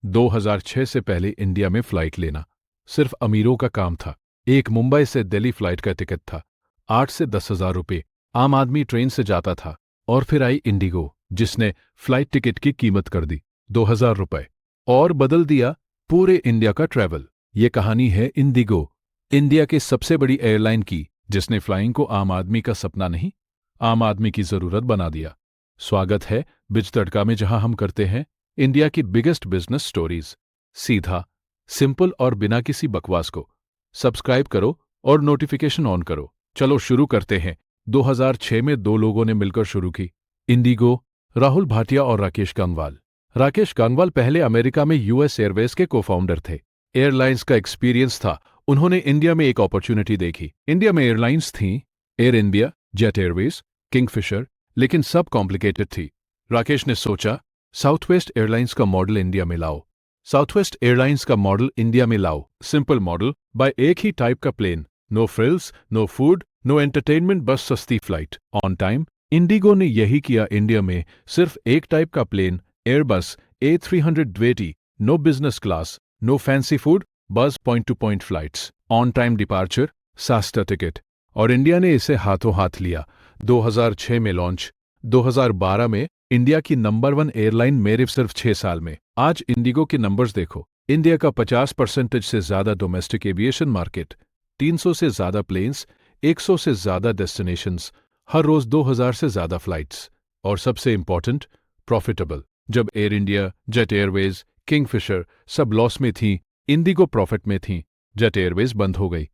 2006 से पहले इंडिया में फ्लाइट लेना सिर्फ अमीरों का काम था। एक मुंबई से दिल्ली फ्लाइट का टिकट था 8 से 10,000 रुपये। आम आदमी ट्रेन से जाता था। और फिर आई इंडिगो, जिसने फ्लाइट टिकट की कीमत कर दी 2,000 रुपये और बदल दिया पूरे इंडिया का ट्रैवल। ये कहानी है इंडिगो, इंडिया की सबसे बड़ी एयरलाइन की, जिसने फ्लाइंग को आम आदमी का सपना नहीं, आम आदमी की जरूरत बना दिया। स्वागत है बिच तड़का में, जहां हम करते हैं इंडिया की बिगेस्ट बिजनेस स्टोरीज सीधा, सिंपल और बिना किसी बकवास को। सब्सक्राइब करो और नोटिफिकेशन ऑन करो। चलो शुरू करते हैं। 2006 में दो लोगों ने मिलकर शुरू की इंडिगो, राहुल भाटिया और राकेश गंगवाल। राकेश गंगवाल पहले अमेरिका में यूएस एयरवेज के को-फाउंडर थे। एयरलाइंस का एक्सपीरियंस था, उन्होंने इंडिया में एक अपॉर्चुनिटी देखी। इंडिया में एयरलाइंस थीं Air India, Jet Airways, Kingfisher, लेकिन सब कॉम्प्लिकेटेड थी। राकेश ने सोचा साउथवेस्ट एयरलाइंस का मॉडल इंडिया में लाओ। साउथवेस्ट एयरलाइंस का मॉडल इंडिया में लाओ। सिंपल मॉडल, बाय एक ही टाइप का plane, no frills, no food, no entertainment, बस सस्ती फ्लाइट, ऑन टाइम। इंडिगो ने यही किया। इंडिया में सिर्फ एक टाइप का plane, Airbus A320, no business class, no fancy food, बस point to point flights, on time departure, सस्ता टिकट। और इंडिया ने इसे हाथों हाथ लिया। 2006 में लॉन्च, 2012 में इंडिया की नंबर 1 एयरलाइन मेरे सिर्फ 6 साल में। आज इंडिगो के नंबर्स देखो। इंडिया का 50% से ज्यादा डोमेस्टिक एविएशन मार्केट, 300 से ज्यादा प्लेन्स, 100 से ज्यादा डेस्टिनेशंस, हर रोज 2,000 से ज्यादा फ्लाइट्स, और सबसे इंपॉर्टेंट, प्रॉफिटेबल। जब air India, Jet Airways, Kingfisher सब लॉस में थी, इंडिगो प्रॉफिट में थी। जेट एयरवेज बंद हो गई,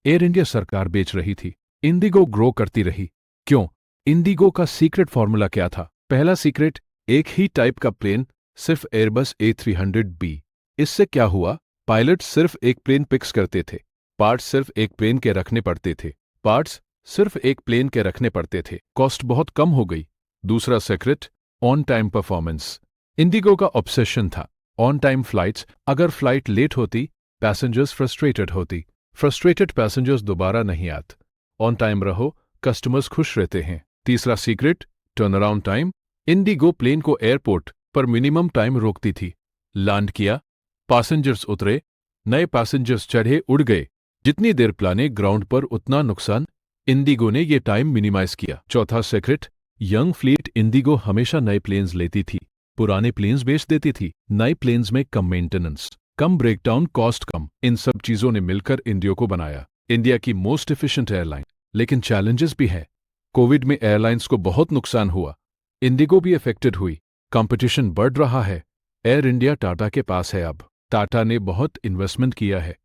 एयर इंडिया सरकार बेच रही थी, इंडिगो ग्रो करती रही। क्यों? इंडिगो का सीक्रेट फॉर्मूला क्या था? पहला सीक्रेट, एक ही टाइप का प्लेन, सिर्फ एयरबस A300B। इससे क्या हुआ? पायलट सिर्फ एक प्लेन पिक्स करते थे, पार्ट्स सिर्फ एक प्लेन के रखने पड़ते थे, कॉस्ट बहुत कम हो गई। दूसरा secret, on time performance. Indigo का ऑब्सेशन था ऑन टाइम फ्लाइट्स। अगर फ्लाइट लेट होती, पैसेंजर्स फ्रस्ट्रेटेड पैसेंजर्स दोबारा नहीं आते। ऑन टाइम रहो, कस्टमर्स खुश रहते हैं। तीसरा secret, turn around time. IndiGo plane को एयरपोर्ट पर मिनिमम टाइम रोकती थी। लैंड किया, पैसेंजर्स उतरे, नए पैसेंजर्स चढ़े, उड़ गए। जितनी देर प्लाने ग्राउंड पर, उतना नुकसान। इंडिगो ने ये टाइम मिनिमाइज किया। चौथा सीक्रेट, यंग फ्लीट। इंडिगो हमेशा नए प्लेन्स लेती थी, पुराने प्लेन्स बेच देती थी। नए प्लेन्स में कम मेंटेनेंस, कम ब्रेकडाउन, कॉस्ट कम। इन सब चीजों ने मिलकर इंडिगो को बनाया इंडिया की मोस्ट एफिशिएंट एयरलाइन। लेकिन चैलेंजेस भी हैं। कोविड में एयरलाइंस को बहुत नुकसान हुआ, इंडिगो भी अफेक्टेड हुई। कंपटीशन बढ़ रहा है। एयर इंडिया टाटा के पास है अब। टाटा ने बहुत इन्वेस्टमेंट किया है।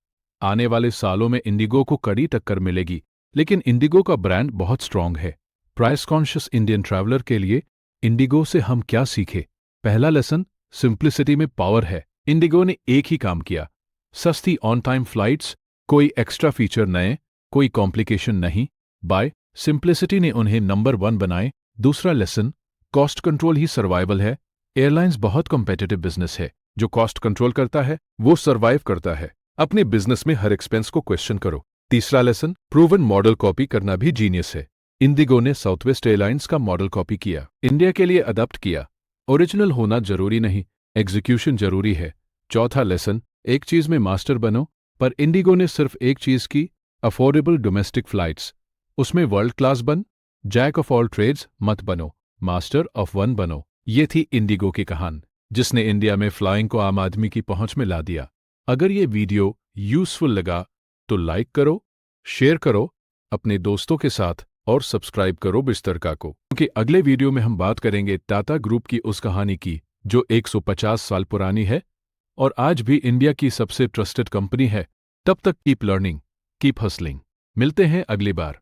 आने वाले सालों में इंडिगो को कड़ी टक्कर मिलेगी, लेकिन इंडिगो का ब्रांड बहुत स्ट्रांग है। प्राइस कॉन्शियस इंडियन ट्रैवलर के लिए इंडिगो से हम क्या सीखे? पहला लेसन, सिंप्लिसिटी में पावर है। इंडिगो ने एक ही काम किया, सस्ती ऑन टाइम फ्लाइट्स, कोई एक्स्ट्रा फीचर नए, कोई कॉम्प्लिकेशन नहीं। बाय सिंप्लिसिटी ने उन्हें नंबर 1 बनाए। दूसरा लेसन, कॉस्ट कंट्रोल ही सर्वाइवल है। एयरलाइंस बहुत कॉम्पिटिटिव बिजनेस है। जो कॉस्ट कंट्रोल करता है वो सर्वाइव करता है। अपने बिजनेस में हर एक्सपेंस को क्वेश्चन करो। तीसरा लेसन, प्रूवन मॉडल कॉपी करना भी जीनियस है। इंडिगो ने साउथवेस्ट एयरलाइंस का मॉडल कॉपी किया, इंडिया के लिए अडॉप्ट किया। ओरिजिनल होना जरूरी नहीं, एग्जीक्यूशन जरूरी है। चौथा लेसन, एक चीज में मास्टर बनो। पर इंडिगो ने सिर्फ एक चीज की, अफोर्डेबल डोमेस्टिक फ्लाइट्स। उसमें वर्ल्ड क्लास बन, जैक ऑफ ऑल ट्रेड्स मत बनो, मास्टर ऑफ वन बनो। ये थी इंडिगो की कहानी, जिसने इंडिया में फ्लाइंग को आम आदमी की पहुंच में ला दिया। अगर ये वीडियो यूजफुल लगा तो लाइक करो, शेयर करो अपने दोस्तों के साथ और सब्सक्राइब करो बिच तड़का को, क्योंकि अगले वीडियो में हम बात करेंगे टाटा ग्रुप की उस कहानी की जो 150 साल पुरानी है और आज भी इंडिया की सबसे ट्रस्टेड कंपनी है। तब तक कीप लर्निंग, कीप हसलिंग। मिलते हैं अगली बार।